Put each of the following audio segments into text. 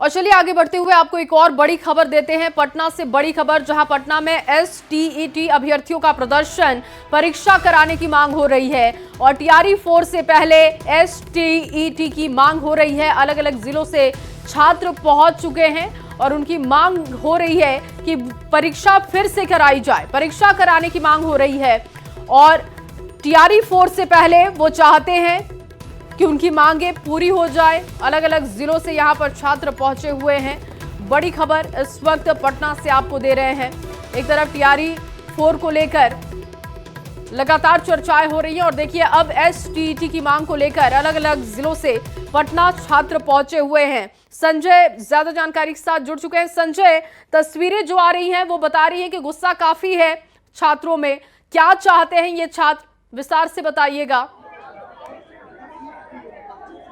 और चलिए आगे बढ़ते हुए आपको एक और बड़ी खबर देते हैं। पटना से बड़ी खबर, जहां पटना में एसटीईटी अभ्यर्थियों का प्रदर्शन, परीक्षा कराने की मांग हो रही है और टीआरई 4 से पहले एसटीईटी की मांग हो रही है। अलग अलग जिलों से छात्र पहुंच चुके हैं और उनकी मांग हो रही है कि परीक्षा फिर से कराई जाए, परीक्षा कराने की मांग हो रही है और टीआरई 4 से पहले वो चाहते हैं कि उनकी मांगें पूरी हो जाए। अलग अलग जिलों से यहां पर छात्र पहुंचे हुए हैं। बड़ी खबर इस वक्त पटना से आपको दे रहे हैं। एक तरफ टीआरई 4 को लेकर लगातार चर्चाएं हो रही हैं और देखिए अब एसटीईटी की मांग को लेकर अलग अलग जिलों से पटना छात्र पहुंचे हुए हैं। संजय ज्यादा जानकारी के साथ जुड़ चुके हैं। संजय, तस्वीरें जो आ रही हैं वो बता रही हैं कि गुस्सा काफी है छात्रों में। क्या चाहते हैं ये छात्र, विस्तार से बताइएगा।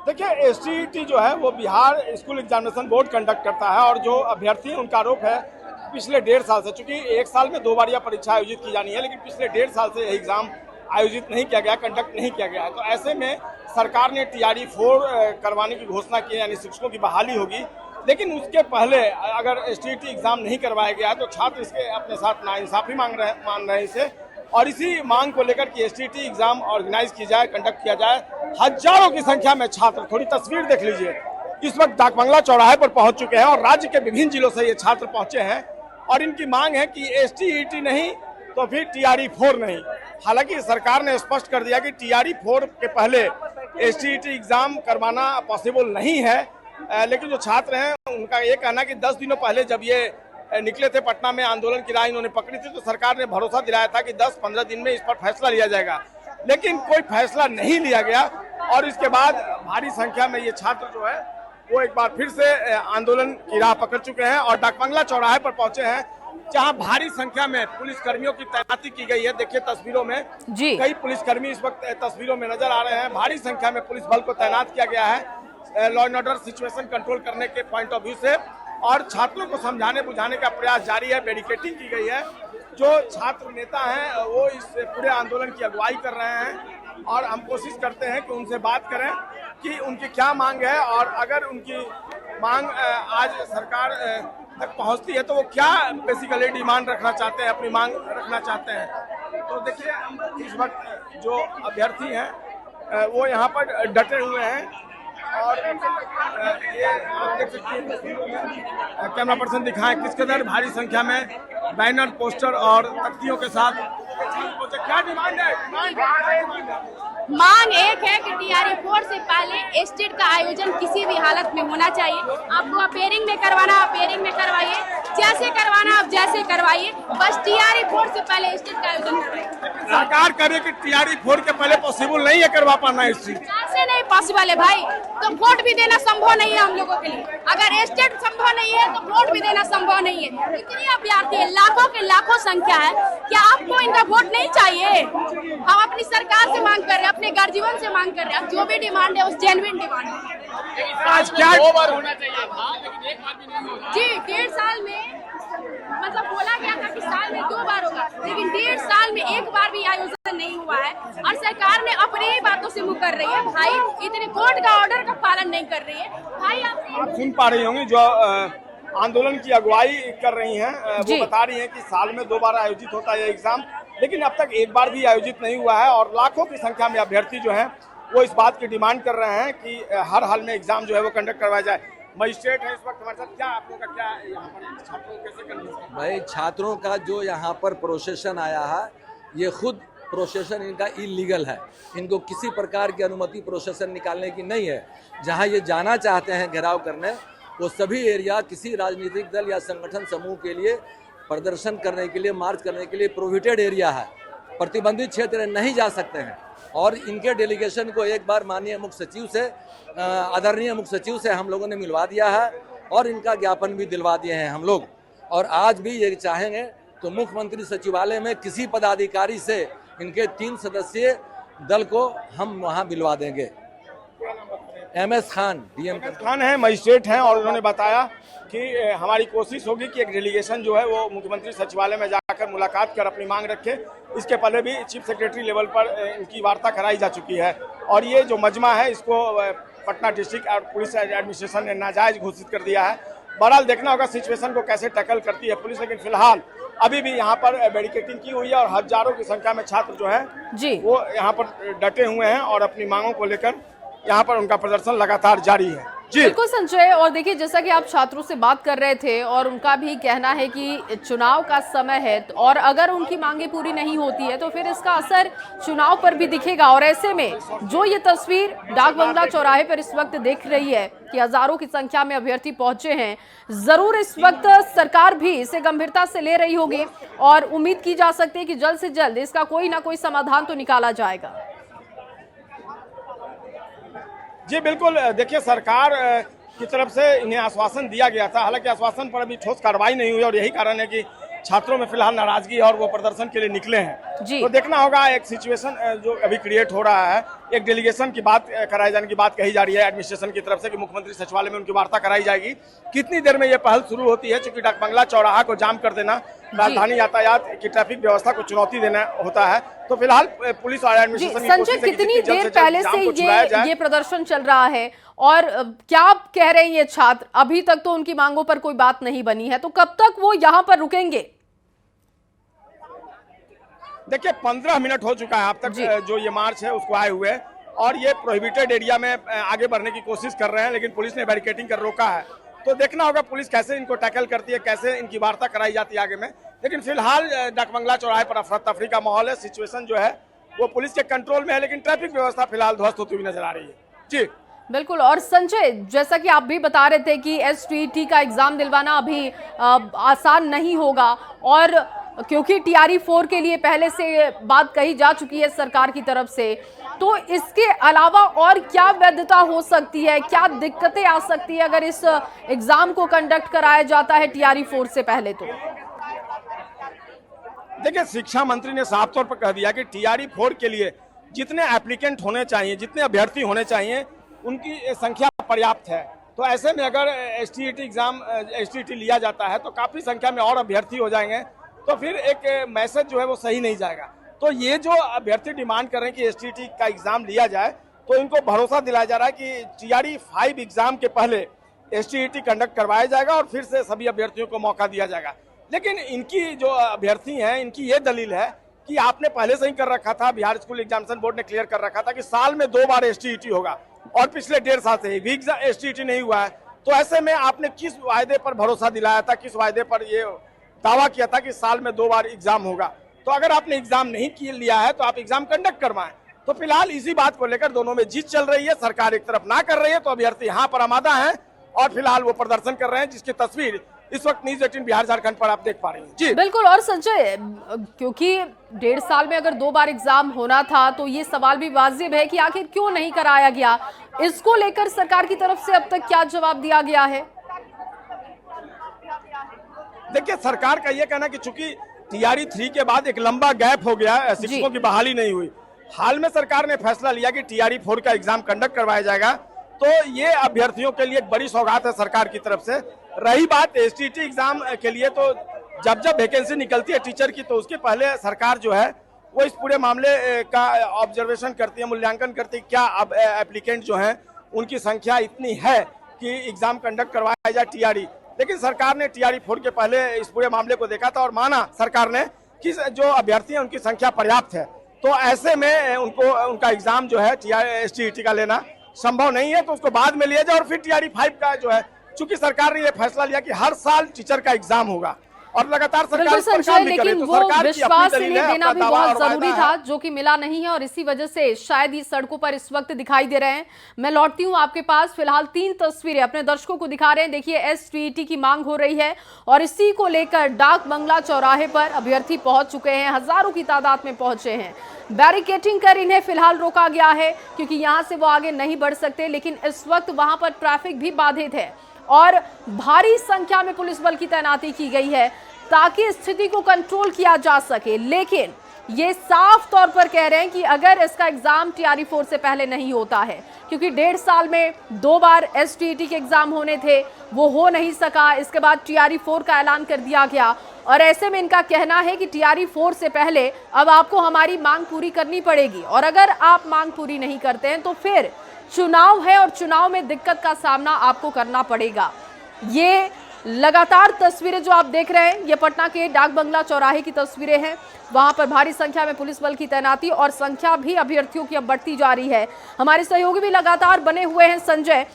देखिए, एसटीईटी जो है वो Bihar school examination board conduct करता है और जो अभ्यर्थी हैं उनका आरोप है पिछले 1.5 साल से, चूंकि एक साल में 2 बार यह परीक्षा आयोजित की जानी है, लेकिन पिछले 1.5 साल से यह एग्जाम आयोजित नहीं किया गया, कंडक्ट नहीं किया गया है। तो ऐसे में सरकार ने टीआरई 4 करवाने की घोषणा की, यानी शिक्षकों की बहाली होगी। लेकिन उसके पहले अगर एसटीईटी एग्जाम नहीं करवाया गया तो छात्र इसके अपने साथ नाइंसाफी मान रहे हैं इसे, और इसी मांग को लेकर कि एसटीईटी एग्जाम ऑर्गेनाइज की जाए, कंडक्ट किया जाए। हजारों की संख्या में छात्र, थोड़ी तस्वीर देख लीजिए, इस वक्त डाकबंगला चौराहे पर पहुंच चुके हैं और राज्य के विभिन्न जिलों से ये छात्र पहुंचे हैं और इनकी मांग है कि एसटीईटी नहीं तो फिर टीआरई 4 नहीं। हालांकि सरकार ने स्पष्ट कर दिया कि टीआरई 4 के पहले एसटीईटी एग्जाम करवाना पॉसिबल नहीं है, लेकिन जो छात्र हैं उनका ये कहना कि 10 दिनों पहले जब ये निकले थे पटना में, आंदोलन की राह इन्होंने पकड़ी थी, तो सरकार ने भरोसा दिलाया था कि 10-15 दिन में इस पर फैसला लिया जाएगा, लेकिन कोई फैसला नहीं लिया गया। और इसके बाद भारी संख्या में ये छात्र जो है वो एक बार फिर से आंदोलन की राह पकड़ चुके हैं और डाकबंगला चौराहे पर पहुंचे हैं, जहां भारी संख्या में पुलिस कर्मियों की तैनाती की गई है। देखिए तस्वीरों में कई पुलिसकर्मी इस वक्त तस्वीरों में नजर आ रहे हैं। भारी संख्या में पुलिस बल को तैनात किया गया है law and order situation control करने के पॉइंट ऑफ व्यू से, और छात्रों को समझाने बुझाने का प्रयास जारी है। बैरिकेडिंग की गई है। जो छात्र नेता हैं वो इस पूरे आंदोलन की अगुवाई कर रहे हैं और हम कोशिश करते हैं कि उनसे बात करें कि उनकी क्या मांग है, और अगर उनकी मांग आज सरकार तक पहुंचती है तो वो क्या बेसिकली डिमांड रखना चाहते हैं, अपनी मांग रखना चाहते हैं। तो देखिए इस वक्त जो अभ्यर्थी हैं वो यहाँ पर डटे हुए हैं और ये आप देख सकते हैं, कैमरा पर्सन दिखाएं किस कदर भारी संख्या में बैनर, पोस्टर और तख्तियों के साथ। क्या डिमांड है? मांग एक है कि टीआरई 4 से पहले स्टेट का आयोजन किसी भी हालत में होना चाहिए। आपको अपेयरिंग में करवाना अपेयरिंग में करवाइए, जैसे करवाना आप जैसे करवाइए, बस टीआरई 4 से पहले स्टेट का आयोजन करवाइए। सरकार करे कि टीआरई 4 के पहले पॉसिबल नहीं है करवा पाना इस चीज, कैसे नहीं पॉसिबल है भाई? तो वोट भी देना संभव नहीं है हम लोगों के लिए। अगर स्टेट संभव नहीं है तो वोट भी देना संभव नहीं है। इतनी अभ्यर्थी है, लाखों के लाखों संख्या है, क्या आपको इनका वोट नहीं चाहिए? हम अपनी सरकार से मांग कर रहे हैं, अपने गर्जीवन से मांग कर रहे हैं, जो भी डिमांड है उस जेन्युइन डिमांड है। आज क्या 2 बार होना चाहिए था, लेकिन 1 बार भी नहीं हुआ। जी 1.5 साल में मतलब बोला गया था कि साल में 2 बार होगा, लेकिन 1.5 साल में 1 बार भी आयोजन नहीं हुआ है और सरकार ने अपनी ही बातों से मुकर रही है। भाई इतने कोर्ट का ऑर्डर का पालन नहीं कर रही है। भाई आप सुन पा रही होंगी जो आंदोलन की अगुवाई कर रही हैं, वो बता रही हैं कि साल में 2 बार आयोजित होता है एग्जाम, लेकिन अब तक 1 बार भी आयोजित नहीं हुआ है और लाखों की संख्या में अभ्यर्थी जो हैं वो इस बात की डिमांड कर रहे हैं कि हर हाल में एग्जाम जो है वो कंडक्ट करवाया जाए। मजिस्ट्रेट है इस वक्त हमारे साथ, क्या आप लोगों का क्या यहाँ पर छात्रों को कैसे कन्विंस करें? भाई छात्रों का जो यहाँ पर प्रोसेशन आया है, ये खुद प्रोसेशन इनका इलीगल है। इनको किसी प्रकार की अनुमति प्रोसेशन निकालने की नहीं है। जहाँ ये जाना चाहते हैं घेराव करने, वो सभी एरिया किसी राजनीतिक दल या संगठन समूह के लिए प्रदर्शन करने के लिए, मार्च करने के लिए प्रोहिबिटेड एरिया है, प्रतिबंधित क्षेत्र नहीं जा सकते हैं। और इनके डेलीगेशन को एक बार माननीय मुख्य सचिव से, आदरणीय मुख्य सचिव से हम लोगों ने मिलवा दिया है और इनका ज्ञापन भी दिलवा दिए हैं हम लोग। और आज भी ये चाहेंगे तो मुख्यमंत्री सचिवालय में किसी पदाधिकारी से इनके 3 सदस्यीय दल को हम वहाँ मिलवा देंगे। MS खान, DM खान है, मजिस्ट्रेट हैं और उन्होंने बताया कि हमारी कोशिश होगी कि एक डेलीगेशन जो है वो मुख्यमंत्री सचिवालय में जाकर मुलाकात कर अपनी मांग रखे। इसके पहले भी चीफ सेक्रेटरी लेवल पर इनकी वार्ता कराई जा चुकी है और ये जो मजमा है इसको पटना डिस्ट्रिक्ट और पुलिस एडमिनिस्ट्रेशन ने नाजायज घोषित कर दिया है। बहरहाल देखना होगा सिचुएशन को कैसे टैकल करती है पुलिस, लेकिन फिलहाल अभी भी यहाँ पर बैरिकेडिंग की हुई है और हजारों की संख्या में छात्र जो है जी वो यहाँ पर डटे हुए हैं और अपनी मांगों को लेकर यहाँ पर उनका प्रदर्शन लगातार जारी है। जी बिल्कुल संजय, और देखिए जैसा कि आप छात्रों से बात कर रहे थे और उनका भी कहना है कि चुनाव का समय है और अगर उनकी मांगे पूरी नहीं होती है तो फिर इसका असर चुनाव पर भी दिखेगा। और ऐसे में जो ये तस्वीर डाक बंगला चौराहे पर इस वक्त देख रही है कि हजारों की संख्या में अभ्यर्थी पहुंचे हैं, जरूर इस वक्त सरकार भी इसे गंभीरता से ले रही होगी और उम्मीद की जा सकती है कि जल्द से जल्द इसका कोई ना कोई समाधान तो निकाला जाएगा। जी बिल्कुल, देखिए सरकार की तरफ से इन्हें आश्वासन दिया गया था, हालांकि आश्वासन पर अभी ठोस कार्रवाई नहीं हुई और यही कारण है कि छात्रों में फिलहाल नाराजगी है और वो प्रदर्शन के लिए निकले हैं। जी। तो देखना होगा एक सिचुएशन जो अभी क्रिएट हो रहा है, एक डेलीगेशन की बात कराए जाने की बात कही जा रही है एडमिनिस्ट्रेशन की तरफ से कि मुख्यमंत्री सचिवालय में उनकी वार्ता कराई जाएगी। कितनी देर में ये पहल शुरू होती है, क्योंकि डाक बंगला चौराहा को जाम कर देना राजधानी यातायात की ट्रैफिक व्यवस्था को चुनौती देना होता है। तो फिलहाल पुलिस और एडमिनिस्ट्रेशन संजय, कितनी देर पहले से ये प्रदर्शन चल रहा है और क्या कह रहे हैं ये छात्र? अभी तक तो उनकी मांगों पर कोई बात नहीं बनी है, तो कब तक वो यहाँ पर रुकेंगे? देखिए 15 मिनट हो चुका है अब तक जो ये मार्च है उसको आए हुए और ये प्रोहिबिटेड एरिया में आगे बढ़ने की कोशिश कर रहे हैं, लेकिन पुलिस ने बैरिकेडिंग कर रोका है। तो देखना होगा पुलिस कैसे इनको टैकल करती है, कैसे इनकी वार्ता कराई जाती है आगे में। लेकिन फिलहाल डाक बंगला चौराहे पर अफरा तफरी का माहौल है, सिचुएशन जो है वो पुलिस के कंट्रोल में है, लेकिन ट्रैफिक व्यवस्था फिलहाल ध्वस्त होती हुई नजर आ रही है। जी बिल्कुल। और संजय, जैसा कि आप भी बता रहे थे कि STET का एग्जाम दिलवाना अभी आसान नहीं होगा और क्योंकि TRE 4 के लिए पहले से बात कही जा चुकी है सरकार की तरफ से, तो इसके अलावा और क्या वैधता हो सकती है, क्या दिक्कतें आ सकती है अगर इस एग्जाम को कंडक्ट कराया जाता है TRE 4 से पहले? तो देखिए शिक्षा मंत्री ने साफ तौर पर कह दिया कि TRE 4 के लिए जितने एप्लीकेंट होने चाहिए, जितने अभ्यर्थी होने चाहिए, उनकी संख्या पर्याप्त है। तो ऐसे में अगर STET लिया जाता है तो काफी संख्या में और अभ्यर्थी हो जाएंगे, तो फिर एक मैसेज जो है वो सही नहीं जाएगा। तो ये जो अभ्यर्थी डिमांड कर रहे हैं कि STET का एग्जाम लिया जाए, तो इनको भरोसा दिलाया जा रहा है कि TRE 5 एग्जाम के पहले STET कंडक्ट करवाया जाएगा और फिर से सभी अभ्यर्थियों को मौका दिया जाएगा। लेकिन इनकी जो अभ्यर्थी हैं, इनकी ये दलील है कि आपने पहले से ही कर रखा था, बिहार स्कूल एग्जामिनेशन बोर्ड ने क्लियर कर रखा था कि साल में 2 बार STET होगा और पिछले 1.5 साल से भी STET नहीं हुआ है। तो ऐसे में आपने किस वायदे पर भरोसा दिलाया था, किस वायदे पर ये दावा किया था कि साल में 2 बार एग्जाम होगा? तो अगर आपने एग्जाम नहीं लिया है तो आप एग्जाम कंडक्ट करवाएं। तो फिलहाल इसी बात को लेकर दोनों में जीत चल रही है। सरकार एक तरफ ना कर रही है तो अभ्यर्थी यहाँ पर आमादा हैं और फिलहाल वो प्रदर्शन कर रहे हैं, जिसकी तस्वीर इस वक्त न्यूज़ 18 बिहार झारखंड पर आप देख पा रही हैं। जी बिल्कुल। और संजय, क्योंकि 1.5 साल में अगर 2 बार एग्जाम होना था तो ये सवाल भी वाजिब है कि आखिर क्यों नहीं कराया गया। इसको लेकर सरकार की तरफ से अब तक क्या जवाब दिया गया है? देखिए सरकार का ये कहना कि चूंकि TRE 3 के बाद एक लंबा गैप हो गया, शिक्षकों की बहाली नहीं हुई, हाल में सरकार ने फैसला लिया कि TRE 4 का एग्जाम कंडक्ट करवाया जाएगा। तो ये अभ्यर्थियों के लिए एक बड़ी सौगात है सरकार की तरफ से। रही बात STET एग्जाम के लिए, तो जब वैकेंसी निकलती है टीचर की, तो उसके पहले सरकार जो है वो इस पूरे मामले का ऑब्जर्वेशन करती है, मूल्यांकन करती है, क्या अब एप्लीकेंट जो हैं उनकी संख्या इतनी है कि एग्जाम कंडक्ट करवाया जाए TRE। लेकिन सरकार ने TRE 4 के पहले इस पूरे मामले को देखा था और माना सरकार ने कि जो अभ्यर्थी हैं उनकी संख्या पर्याप्त है। तो ऐसे में उनका एग्जाम जो है STET का लेना संभव नहीं है, तो उसको बाद में लिया जाए और फिर TRE 5 का जो है, चूंकि सरकार ने यह फैसला लिया कि हर साल टीचर का एग्जाम होगा और लगातार सरकार संजय, लेकिन वो विश्वास इन्हें देना भी बहुत जरूरी था जो कि मिला नहीं है और इसी वजह से शायद ये सड़कों पर इस वक्त दिखाई दे रहे हैं। मैं लौटती हूं आपके पास। फिलहाल 3 तस्वीरें अपने दर्शकों को दिखा रहे हैं। देखिए STET की मांग हो रही है और इसी को लेकर डाक बंगला चौराहे पर अभ्यर्थी पहुंच चुके हैं, हजारों की तादाद में पहुंचे हैं। बैरिकेडिंग कर इन्हें फिलहाल रोका गया है क्योंकि यहाँ से वो आगे नहीं बढ़ सकते, लेकिन इस वक्त वहां पर ट्रैफिक भी बाधित है और भारी संख्या में पुलिस बल की तैनाती की गई है ताकि स्थिति को कंट्रोल किया जा सके। लेकिन ये साफ तौर पर कह रहे हैं कि अगर इसका एग्जाम TRE 4 से पहले नहीं होता है, क्योंकि 1.5 साल में 2 बार STET के एग्जाम होने थे, वो हो नहीं सका। इसके बाद TRE 4 का ऐलान कर दिया गया और ऐसे में इनका कहना है कि TRE 4 से पहले अब आपको हमारी मांग पूरी करनी पड़ेगी और अगर आप मांग पूरी नहीं करते हैं तो फिर चुनाव है और चुनाव में दिक्कत का सामना आपको करना पड़ेगा। ये लगातार तस्वीरें जो आप देख रहे हैं, ये पटना के डाक बंगला चौराहे की तस्वीरें हैं। वहां पर भारी संख्या में पुलिस बल की तैनाती और संख्या भी अभ्यर्थियों की अब बढ़ती जा रही है। हमारे सहयोगी भी लगातार बने हुए हैं। संजय,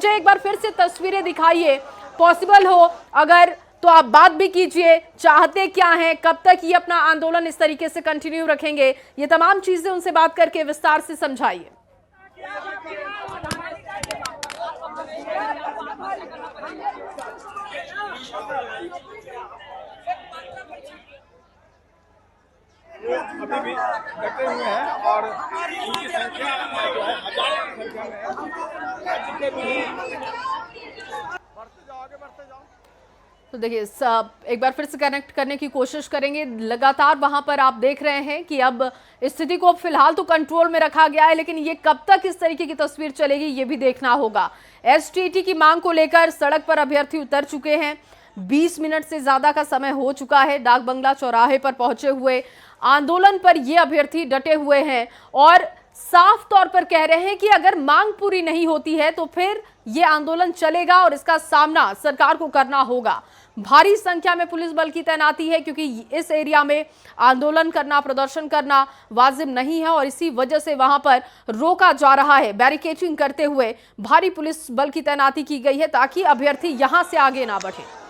एक बार फिर से तस्वीरें दिखाइए, पॉसिबल हो अगर तो आप बात भी कीजिए, चाहते क्या हैं, कब तक ये अपना आंदोलन इस तरीके से कंटिन्यू रखेंगे, ये तमाम चीजें उनसे बात करके विस्तार से समझाइए। अभी भी डटे हुए हैं और इनकी संख्या जो है हजारों की संख्या में है। जितने भी बढ़ते जाओ। तो देखिए, एक बार फिर से कनेक्ट करने की कोशिश करेंगे। लगातार वहां पर आप देख रहे हैं कि अब स्थिति को फिलहाल तो कंट्रोल में रखा गया है, लेकिन ये कब तक इस तरीके की तस्वीर चलेगी ये भी देखना होगा। एसटीईटी की मांग को लेकर सड़क पर अभ्यर्थी उतर चुके हैं। 20 मिनट से ज्यादा का समय हो चुका है। डाक बंगला चौराहे पर पहुंचे हुए आंदोलन पर ये अभ्यर्थी डटे हुए हैं और साफ तौर पर कह रहे हैं कि अगर मांग पूरी नहीं होती है तो फिर ये आंदोलन चलेगा और इसका सामना सरकार को करना होगा। भारी संख्या में पुलिस बल की तैनाती है क्योंकि इस एरिया में आंदोलन करना, प्रदर्शन करना वाजिब नहीं है और इसी वजह से वहां पर रोका जा रहा है। बैरिकेडिंग करते हुए भारी पुलिस बल की तैनाती की गई है ताकि अभ्यर्थी यहां से आगे ना बढ़े।